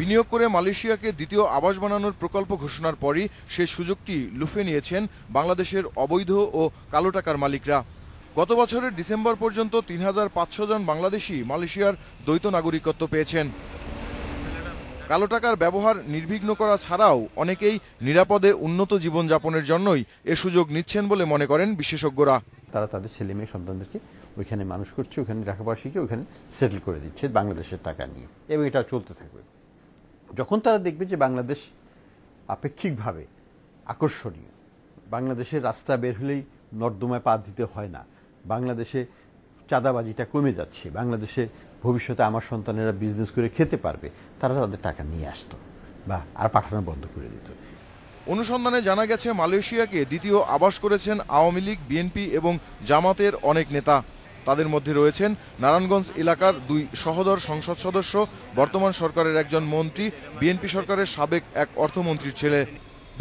বিনিয়োগ করে মালয়েশিয়াকে দ্বিতীয় আবাস বানানোর প্রকল্প ঘোষণার পরই সেই সুযোগটি লুফে নিয়েছেন বাংলাদেশের অবৈধ ও কালো টাকার মালিকরা। গত বছরের ডিসেম্বর পর্যন্ত ৩৫০০ জন বাংলাদেশি মালয়েশিয়ার দ্বৈত নাগরিকত্ব পেয়েছেন। কালো টাকার ব্যবহার নির্বিঘ্ন করা ছাড়াও অনেকেই নিরাপদে উন্নত জীবনযাপনের জন্যই এ সুযোগ নিচ্ছেন বলে মনে করেন বিশেষজ্ঞরা। তারা তাদের ছেলে মেয়ে সন্তানদেরকে ওইখানে মানুষ করছে, ওখানে লেখাপড়া শিখে ওখানে সেটেল করে দিচ্ছে বাংলাদেশের টাকা নিয়ে, এবং এটা চলতে থাকবে। যখন তারা দেখবে যে বাংলাদেশ আপেক্ষিকভাবে আকর্ষণীয়, বাংলাদেশের রাস্তা বের হলেই নর্দমায় পা দিতে হয় না, বাংলাদেশে চাঁদাবাজিটা কমে যাচ্ছে, বাংলাদেশে ভবিষ্যতে আমার সন্তানেরা বিজনেস করে খেতে পারবে, তারা তাদের টাকা নিয়ে আসতো বা আর পাঠানো বন্ধ করে দিত। অনুসন্ধানে জানা গেছে মালয়েশিয়াকে দ্বিতীয় আবাস করেছেন আওয়ামী লীগ, বিএনপি এবং জামাতের অনেক নেতা। তাদের মধ্যে রয়েছেন নারায়ণগঞ্জ এলাকার 2 সহোদর সংসদ সদস্য, বর্তমান সরকারের একজন মন্ত্রী, বিএনপি সরকারের সাবেক এক অর্থমন্ত্রীর ছেলে।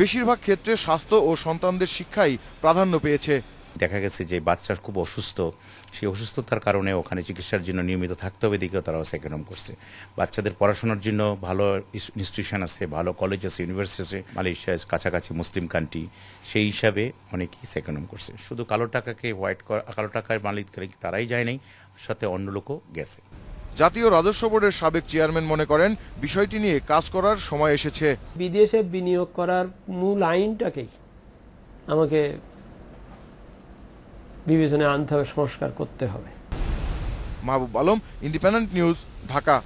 বেশিরভাগ ক্ষেত্রে স্বাস্থ্য ও সন্তানদের শিক্ষাই প্রাধান্য পেয়েছে। দেখা গেছে যে বাচ্চা খুব অসুস্থ, সেই অসুস্থতার কারণে ওখানে চিকিৎসার জন্য নিয়মিত থাকতে হবে দিকেও তারাও সেকেন্ড হোম করছে। বাচ্চাদের পড়াশোনার জন্য ভালো ইনস্টিটিউশন আছে, ভালো কলেজ আছে, ইউনিভার্সিটি আছে মালয়েশিয়ার কাছাকাছি মুসলিম কান্ট্রি, সেই হিসাবে অনেকেই সেকেন্ড হোম করছে। শুধু কালো টাকাকে কালো টাকার মালিক তারাই যায় নাই, সাথে অন্য লোকও গেছে। জাতীয় রাজস্ব বোর্ডের সাবেক চেয়ারম্যান মনে করেন বিষয়টি নিয়ে কাজ করার সময় এসেছে। বিদেশে বিনিয়োগ করার মূল আইনটাকেই আমাকে বিবেচনায় আনতে হবে, সংস্কার করতে হবে। Mahbub Alam, independent news, Dhaka.